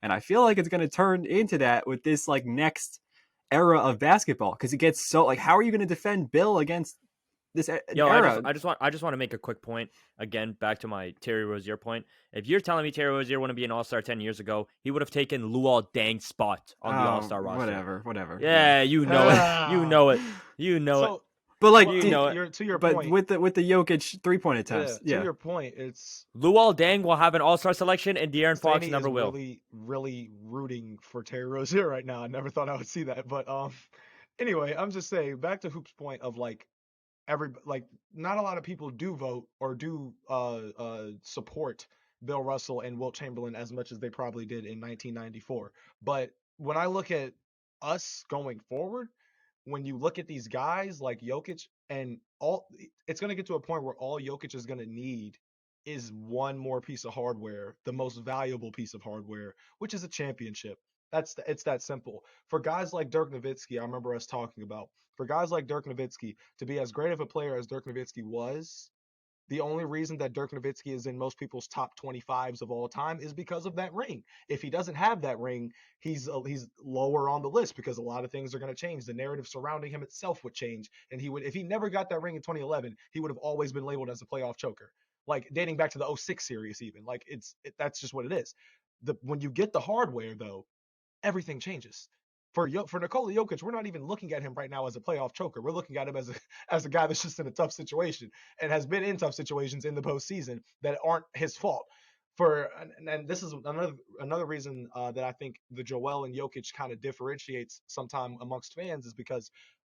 And I feel like it's going to turn into that with this like next era of basketball because it gets so like, how are you going to defend Bill against this era? I just want to make a quick point again, back to my Terry Rozier point. If you're telling me Terry Rozier wouldn't be an All-Star 10 years ago, he would have taken Luol Deng's spot on the All-Star roster. Whatever. Yeah, you know it. You know it. But like, to your point, with the Jokic 3-point attempts, to your point, it's Luol Deng will have an All-Star selection, and De'Aaron Fox never will. Really rooting for Terry Rozier right now. I never thought I would see that, but anyway, I'm just saying back to Hoop's point of like not a lot of people do vote or do support Bill Russell and Wilt Chamberlain as much as they probably did in 1994. But when I look at us going forward, when you look at these guys like Jokic and it's going to get to a point where all Jokic is going to need is one more piece of hardware, the most valuable piece of hardware, which is a championship. It's that simple. For guys like Dirk Nowitzki, I remember us talking about, for guys like Dirk Nowitzki to be as great of a player as Dirk Nowitzki was, The only reason that Dirk Nowitzki is in most people's top 25s of all time is because of that ring. If he doesn't have that ring, he's lower on the list because a lot of things are going to change. The narrative surrounding him itself would change, and if he never got that ring in 2011, he would have always been labeled as a playoff choker, like dating back to the 06 series even. Like that's just what it is. When you get the hardware though, everything changes. For Nikola Jokic, we're not even looking at him right now as a playoff choker. We're looking at him as a guy that's just in a tough situation and has been in tough situations in the postseason that aren't his fault. And this is another reason that I think the Joel and Jokic kind of differentiates sometime amongst fans is because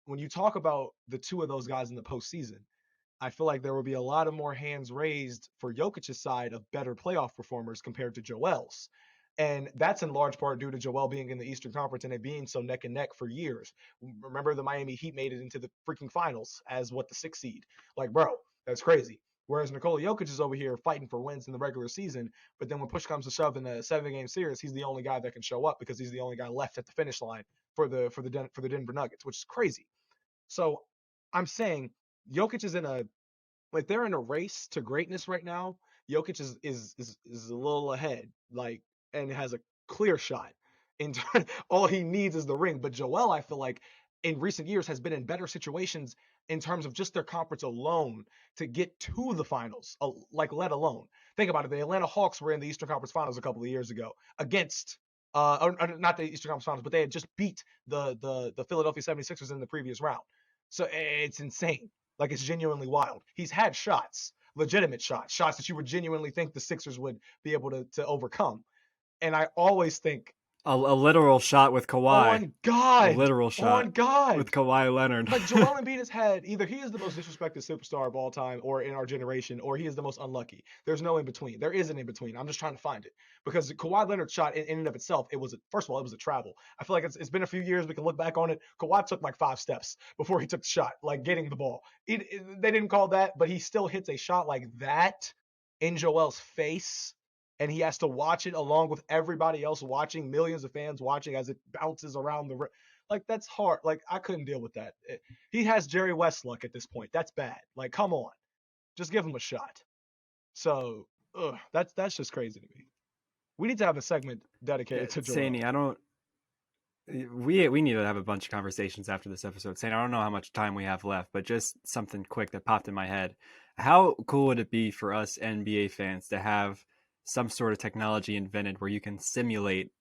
when you talk about the two of those guys in the postseason, I feel like there will be a lot of more hands raised for Jokic's side of better playoff performers compared to Joel's. And that's in large part due to Joel being in the Eastern Conference and it being so neck and neck for years. Remember, the Miami Heat made it into the freaking finals as the 6th seed. Like, bro, that's crazy. Whereas Nikola Jokic is over here fighting for wins in the regular season, but then when push comes to shove in a 7-game series, he's the only guy that can show up because he's the only guy left at the finish line for the Denver Nuggets, which is crazy. So I'm saying Jokic is they're in a race to greatness right now. Jokic is a little ahead, and has a clear shot. All he needs is the ring. But Joel, I feel like in recent years has been in better situations in terms of just their conference alone to get to the finals, let alone. Think about it. The Atlanta Hawks were in the Eastern Conference Finals a couple of years ago against or not the Eastern Conference Finals, but they had just beat the Philadelphia 76ers in the previous round. So it's insane. Like, it's genuinely wild. He's had shots, legitimate shots that you would genuinely think the Sixers would be able to overcome. And I always think a literal shot with Kawhi. On God. A literal shot. On God. With Kawhi Leonard. Like, Joel Embiid has had either he is the most disrespected superstar of all time or in our generation, or he is the most unlucky. There's no in between. There is an in between. I'm just trying to find it. Because Kawhi Leonard's shot in and of itself, first of all, it was a travel. I feel like it's been a few years. We can look back on it. Kawhi took like 5 steps before he took the shot, like getting the ball. They didn't call that, but he still hits a shot like that in Joel's face. And he has to watch it along with everybody else watching, millions of fans watching as it bounces around the rim. Like, that's hard. Like, I couldn't deal with that. He has Jerry West luck at this point. That's bad. Like, come on. Just give him a shot. So, that's just crazy to me. We need to have a segment dedicated to Joel. Saney, we need to have a bunch of conversations after this episode. Saney, I don't know how much time we have left, but just something quick that popped in my head. How cool would it be for us NBA fans to have some sort of technology invented where you can simulate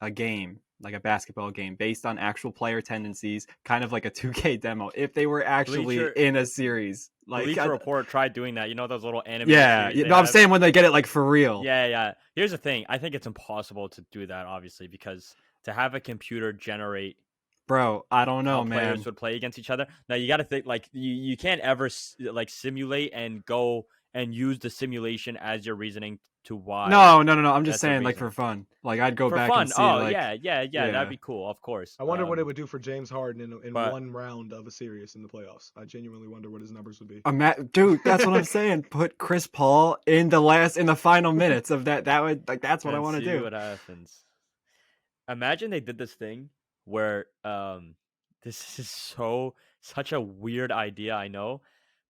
a game, like a basketball game, based on actual player tendencies, kind of like a 2K demo, if they were actually in a series. Like, Bleacher Report tried doing that. You know those little anime. Yeah, no, I'm saying when they get it like for real. Yeah. Here's the thing. I think it's impossible to do that, obviously, because to have a computer generate. Bro, I don't know, man. Players would play against each other. Now you got to think like you can't ever like simulate and go and use the simulation as your reasoning to why. No. I'm just saying, like, for fun. Like, I'd go back and see. Yeah. That'd be cool, of course. I wonder what it would do for James Harden in one round of a series in the playoffs. I genuinely wonder what his numbers would be. Dude, that's what I'm saying. Put Chris Paul in the final minutes of that. That would that's what I want to do. See what happens. Imagine they did this thing where this is such a weird idea, I know,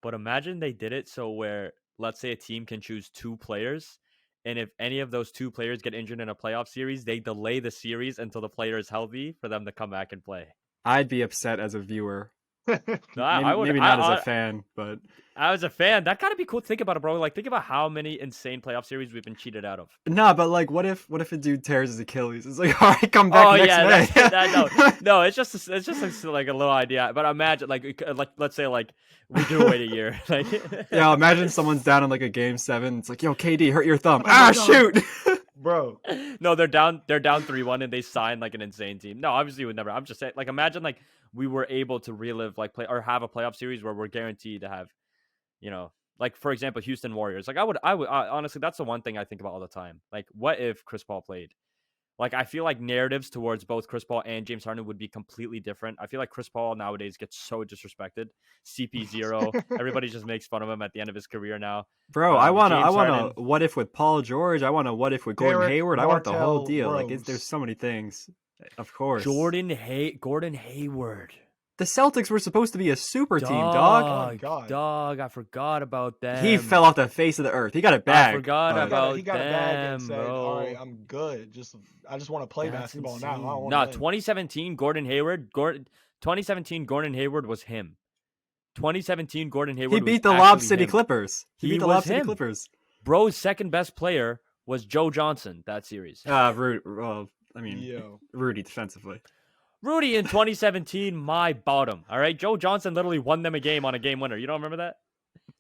but imagine they did it so where, let's say, a team can choose 2 players, and if any of those 2 players get injured in a playoff series, they delay the series until the player is healthy for them to come back and play. I'd be upset as a viewer. Maybe not as a fan, but as a fan, that gotta be cool to think about it, bro. Like, think about how many insane playoff series we've been cheated out of. Nah, but like, what if a dude tears his Achilles? It's like, all right, come back next day. No, it's just like a little idea. But imagine, like let's say, like, we do wait a year. Like, yeah, imagine someone's down in like a game 7. It's like, yo, KD, hurt your thumb. Shoot. Bro. No, they're down 3-1 and they sign like an insane team. No, obviously would never. I'm just saying, like, imagine like we were able to relive like play or have a playoff series where we're guaranteed to have, like, for example, Houston Warriors. Like, I would honestly, that's the one thing I think about all the time. Like, what if Chris Paul played? Like, I feel like narratives towards both Chris Paul and James Harden would be completely different. I feel like Chris Paul nowadays gets so disrespected. CP0. Everybody just makes fun of him at the end of his career now. Bro, I want to what if with Paul George. I want to what if with Gordon Hayward. I want the whole deal. Rose. Like, there's so many things. Of course. Gordon Hayward. The Celtics were supposed to be a super team, dog. Oh my God. Dog, I forgot about them. He fell off the face of the earth. He got a bag. I forgot but- about He got a bag and them, said, bro. "All right, I'm good. I just want to play That's basketball now. I insane. don't want Nah, to win." 2017 Gordon Hayward. 2017 Gordon Hayward was him. 2017 Gordon Hayward. He beat the was Lob actually City him. Clippers. He beat the was Lob City him. Clippers. Bro's second best player was Joe Johnson that series. Yo. Rudy defensively. Rudy in 2017, my bottom. All right, Joe Johnson literally won them a game on a game winner. You don't remember that?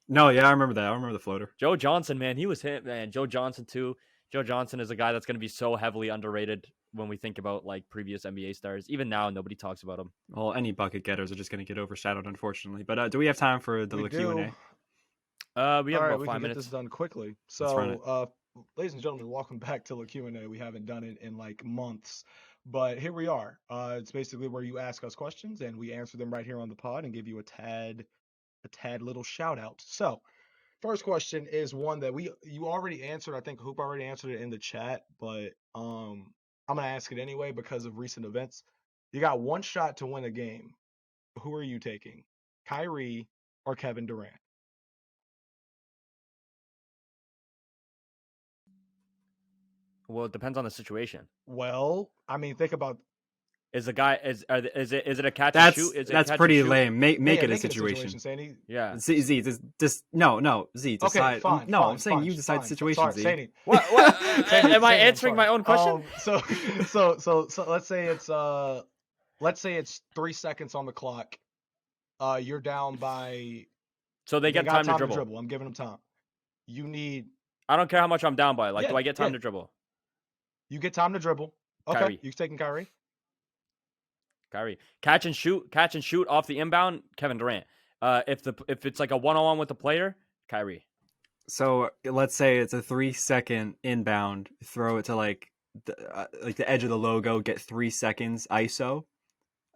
No, yeah, I remember that. I remember the floater. Joe Johnson, man, he was him, man. Joe Johnson too. Joe Johnson is a guy that's going to be so heavily underrated when we think about like previous NBA stars. Even now, nobody talks about him. Well, any bucket getters are just going to get overshadowed, unfortunately. But do we have time for the Q&A? We have All right, about we 5 can get minutes. this done quickly. Let's run it. So, ladies and gentlemen, welcome back to the Q&A. We haven't done it in like months, but here we are. It's basically where you ask us questions and we answer them right here on the pod and give you a tad little shout out. So, first question is one that you already answered. I think Hoop already answered it in the chat, but I'm gonna ask it anyway because of recent events. You got one shot to win a game. Who are you taking, Kyrie or Kevin Durant? Well, it depends on the situation. Well, I mean, think about Is the guy is it a catch and shoot? Is it That's catch pretty and shoot? lame. Make it a make situation. Sandy. Yeah. Z, just no. Z, Okay, decide. fine. No, fine, I'm saying fine, you decide fine. the situation. Sorry, Z. Sandy. What? Sandy, Am I Sandy, I'm answering my sorry. own question? So let's say it's 3 seconds on the clock. You're down by. So they get got time to dribble. I'm giving them time. You need. I don't care how much I'm down by. Like, Yeah, do I get time yeah. to dribble? You get time to dribble. Okay, Kyrie. you taking Kyrie? Kyrie. Catch and shoot off the inbound, Kevin Durant. If it's like a 1-on-1 with the player, Kyrie. So let's say it's a 3-second inbound. Throw it to like the edge of the logo. Get 3 seconds ISO.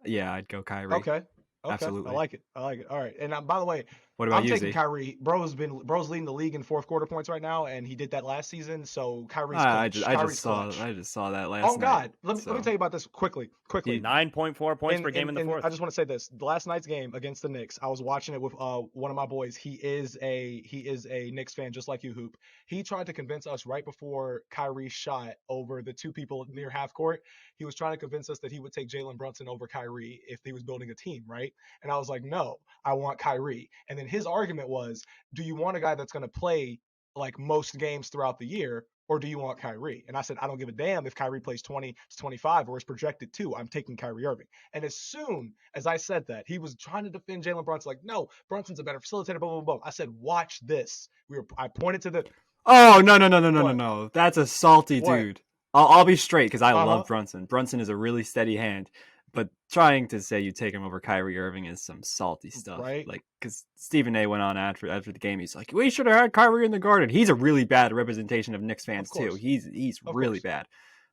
Yeah, I'd go Kyrie. Okay. Absolutely. I like it. All right. And by the way, What about I'm you, taking Z? Kyrie. Bro's leading the league in fourth quarter points right now, and he did that last season. So Kyrie's I clutch. just Kyrie's saw that last Oh night. God, let me so- tell you about this quickly. 9.4 points per game in the fourth. I just want to say this: the last night's game against the Knicks, I was watching it with one of my boys. He is a Knicks fan, just like you, Hoop. He tried to convince us right before Kyrie shot over the two people near half court. He was trying to convince us that he would take Jalen Brunson over Kyrie if he was building a team, right? And I was like, no, I want Kyrie. And then his argument was, do you want a guy that's going to play like most games throughout the year, or do you want Kyrie? And I said, I don't give a damn if Kyrie plays 20 to 25 or is projected to. I'm taking Kyrie Irving. And as soon as I said that, he was trying to defend Jalen Brunson, like, no, Brunson's a better facilitator, blah, blah, blah. I said, watch this. I pointed to the. Oh no! What? No! That's a salty What? dude. I'll be straight because I Uh-huh. love Brunson. Brunson is a really steady hand, but trying to say you take him over Kyrie Irving is some salty stuff, Right. Like because Stephen A. went on after the game. He's like, we should have had Kyrie in the Garden. He's a really bad representation of Knicks fans too. course. He's Of really course. Bad.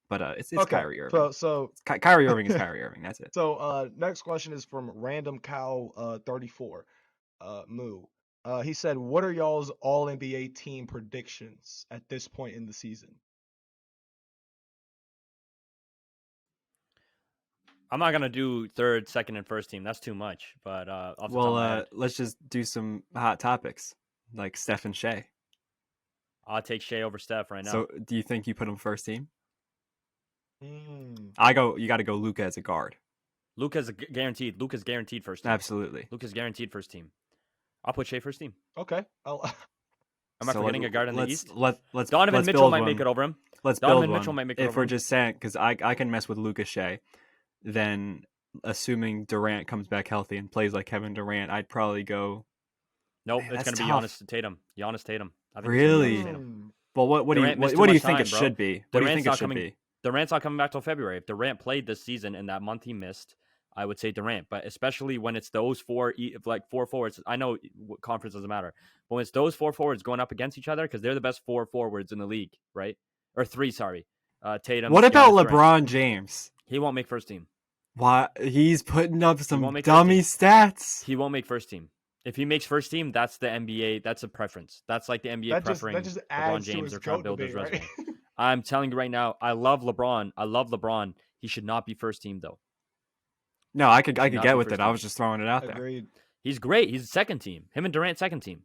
But it's Okay, Kyrie Irving. So Kyrie Irving is Kyrie Irving. That's it. So next question is from Random Cow 34. Moo. He said, what are y'all's all NBA team predictions at this point in the season? I'm not gonna do third, second, and first team. That's too much. But off the top of my head, Let's just do some hot topics like Steph and Shea. I'll take Shea over Steph right now. So do you think you put him first team? Hmm. You got to go Luka as a guard. Luka's guaranteed. Luka's guaranteed first team. Absolutely. Luka's guaranteed first team. I'll put Shea first team. Okay. Am I forgetting a guard in the East? Let's Donovan let's Mitchell build might one. make it over him. Let's Donovan build Mitchell one. might make it If over we're him. just saying, because I can mess with Luka Shea, then assuming Durant comes back healthy and plays like Kevin Durant, I'd probably go. Nope, Man, it's that's gonna be tough. Giannis Tatum. Giannis Tatum. I think it's gonna be Really? Giannis Tatum. Well, what do Durant you missed too what do you much think time, it bro. should be? What do you think it Durant's should not be? Durant's not coming back till February. If Durant played this season in that month he missed, I would say Durant. But especially when it's those four forwards, I know conference doesn't matter, but when it's those four forwards going up against each other, because they're the best four forwards in the league, right? Or three, sorry. Tatum. What about Giannis, Durant. LeBron James? He won't make first team. Why he's putting up some won't make first dummy team. stats? He won't make first team. If he makes first team, that's the NBA. That's a preference. That's like the NBA preferring that just LeBron adds to James his or trying to GOAT build his debate, resume. right? I'm telling you right now, I love LeBron. He should not be first team though. No, I could not get be with first it. I team. was just throwing it out there. Agreed. He's great. He's second team. Him and Durant, second team.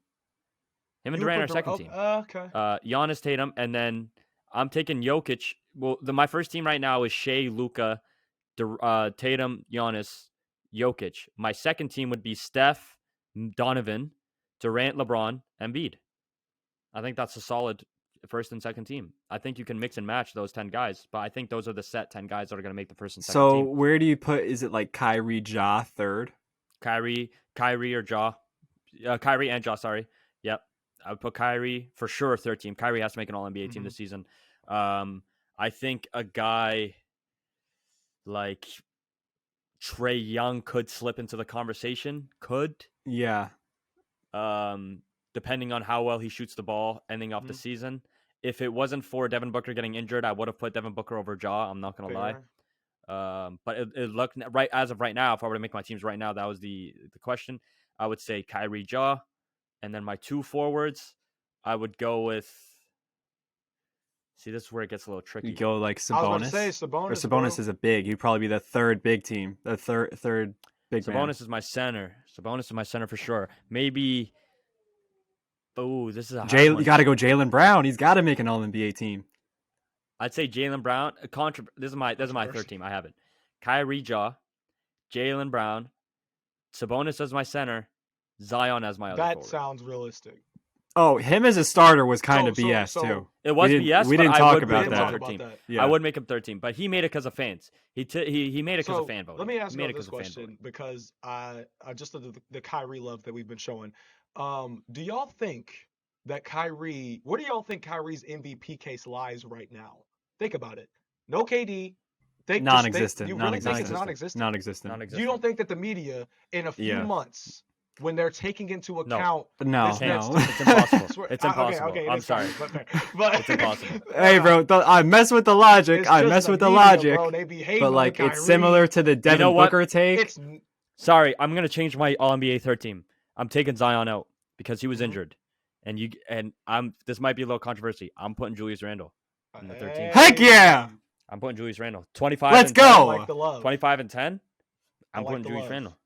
Him and You would Durant are put second Durant- team. Okay. Giannis, Tatum, and then I'm taking Jokic. Well, my first team right now is Shea, Luka, Tatum, Giannis, Jokic. My second team would be Steph, Donovan, Durant, LeBron, Embiid. I think that's a solid first and second team. I think you can mix and match those 10 guys, but I think those are the set 10 guys that are going to make the first and second So team. where do you put? Is it like Kyrie, Ja third? Kyrie or Ja. Kyrie and Ja, sorry. Yep. I would put Kyrie for sure third team. Kyrie has to make an All-NBA team this season. I think a guy like Trae Young could slip into the conversation. Yeah. Depending on how well he shoots the ball ending off the season. If it wasn't for Devin Booker getting injured, I would have put Devin Booker over Ja. I'm not going to lie. But it looked right as of right now. If I were to make my teams right now, that was the question. I would say Kyrie, Ja, and then my 2 forwards, I would go with. See, this is where it gets a little tricky. You go like I was about to Sabonis. say Sabonis. Or Sabonis is a big. He'd probably be the third big team. The third big man. Sabonis is my center. Sabonis is my center for sure. Maybe. Oh, this is a hard one. You got to go Jaylen Brown. He's got to make an All-NBA team. I'd say Jaylen Brown. This is my third team. I have it. Kyrie, Ja, Jaylen Brown, Sabonis as my center, Zion as my other That forward. sounds realistic. Oh, him as a starter was kind of BS too. It was BS. We didn't but talk I would about make him that. third team. Yeah. I would make him third team, but he made it because of fans. He made it because of fan voting. Let me ask He made you it this 'cause of fan question voting. because I just the Kyrie love that we've been showing. Do y'all think that where do y'all think Kyrie's MVP case lies right now? Think about it. No KD. Non-existent. You really think it's Non-existent. non-existent? Non-existent. You don't think that the media in a few months, when they're taking into account No. It's impossible. It's impossible. Okay, I'm sorry. But It's impossible. Hey, bro, I mess with the logic. I mess with the logic. Bro. They be hating But on like, Kyrie. it's similar to the Devin Booker take. It's Sorry, I'm gonna change my All-NBA third team. I'm taking Zion out because he was injured, and this might be a little controversy. I'm putting Julius Randle in the third team. Heck yeah! I'm putting Julius Randle. 25. Let's and go. 10. I like the love. 25 and 10. I'm like putting the Julius love. Randle.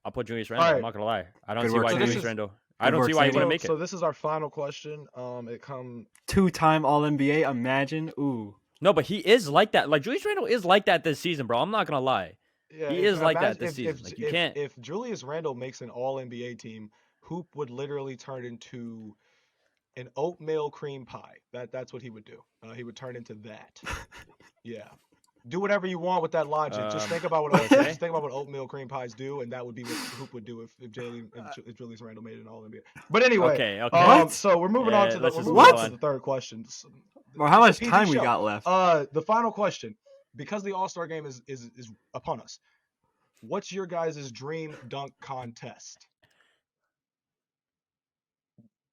I'll put Julius Randle. All right. I'm not gonna lie. I don't Good see work, why Sandy. Julius Randle. I don't see why he wouldn't make it. So this is our final question. It come 2-time All-NBA. Imagine. Ooh. No, but he is like that. Like Julius Randle is like that this season, bro. I'm not gonna lie. Yeah, He is like that imagine this season. Like, you can't. If Julius Randle makes an All NBA team, Hoop would literally turn into an oatmeal cream pie. That's what he would do. He would turn into that. Yeah. Do whatever you want with that logic. Just think about what oatmeal cream pies do, and that would be what Hoop would do if Julius Randle made an All NBA. But anyway, Okay. What? so we're moving on to let's just the move on. third question. Well, how much It's a PG time we show. got left? The final question, because the All Star Game is upon us. What's your guys' dream dunk contest?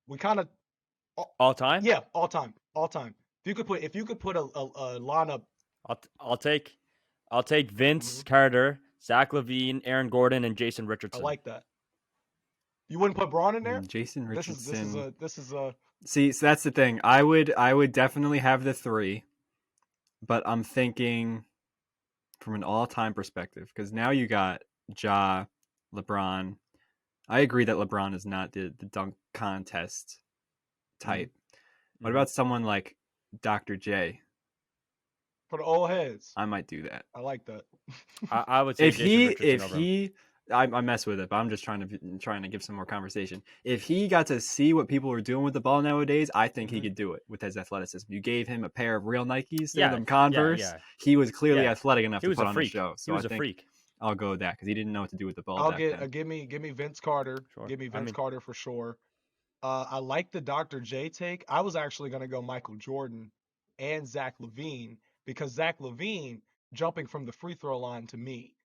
We kind of All time. yeah, all time. If you could put a lineup. I'll take Vince Carter, Zach LaVine, Aaron Gordon, and Jason I Richardson. like that. You wouldn't put Braun in there? Jason Richardson. This is a See, so that's the thing. I would definitely have the 3, but I'm thinking from an all-time perspective because now you got Ja, LeBron. I agree that LeBron is not the dunk contest type. What about someone like Dr. J? for the old heads. I might do that. I like that. I would say Jason Richardson over him. I mess with it, but I'm just trying to give some more conversation. If he got to see what people are doing with the ball nowadays, I think he could do it with his athleticism. You gave him a pair of real Nikes, them Converse. Yeah. He was clearly athletic enough to put on the freak. show. So He was I think a freak. I'll go with that because he didn't know what to do with the ball. I'll back get then. give me Vince Carter. Sure. Give me I Vince mean- Carter for sure. I like the Dr. J take. I was actually gonna go Michael Jordan and Zach LaVine because Zach LaVine jumping from the free throw line to me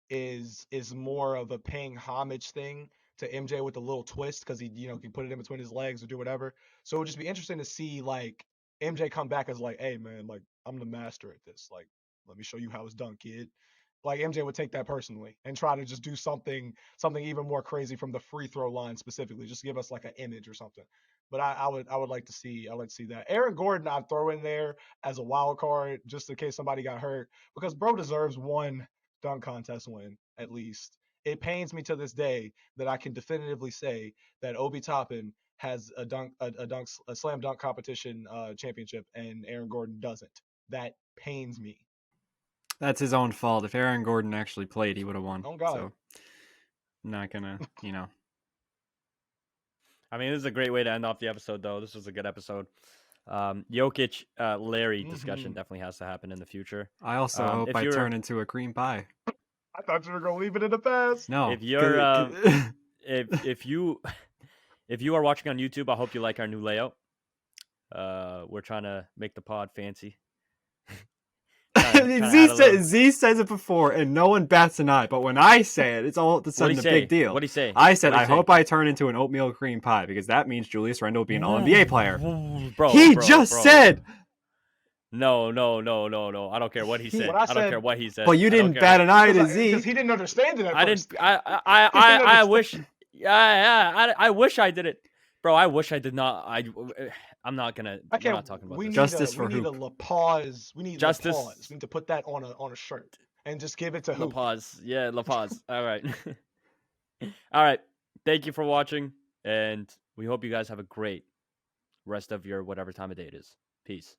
is more of a paying homage thing to MJ with a little twist because he can put it in between his legs or do whatever. So it would just be interesting to see like MJ come back as like, hey man, like I'm the master at this. Like let me show you how it's done, kid. Like MJ would take that personally and try to just do something even more crazy from the free throw line specifically, just give us like an image or something. But I would like to see that. Aaron Gordon I'd throw in there as a wild card just in case somebody got hurt because bro deserves one dunk contest win. at least, it pains me to this day that I can definitively say that Obi Toppin has a slam dunk competition championship and Aaron Gordon doesn't. That pains me. That's his own fault. If Aaron Gordon actually played, he would have won. Oh God. So I'm not gonna, I mean, this is a great way to end off the episode, though. This was a good episode. Jokic, Larry discussion definitely has to happen in the future. I also hope I turn into a cream pie. I thought you were gonna leave it in the past. No. If you're if you are watching on YouTube, I hope you like our new layout. We're trying to make the pod fancy. Z says it before, and no one bats an eye. But when I say it, it's all of a sudden a big deal. What do you say? I said, I hope I turn into an oatmeal cream pie because that means Julius Randle will be an All-NBA player. He just said. No. I don't care what he said. I don't care what he said. But you didn't bat an eye to Z because he didn't understand it. I didn't. I wish. I wish I did it, bro. I wish I did not. I'm not gonna. We're not talking about this. Justice for Hoop. We need a LePause. We need justice. LePause. We need to put that on a shirt and just give it to Hoop. LePause. Yeah, LePause. All right. All right. Thank you for watching, and we hope you guys have a great rest of your whatever time of day it is. Peace.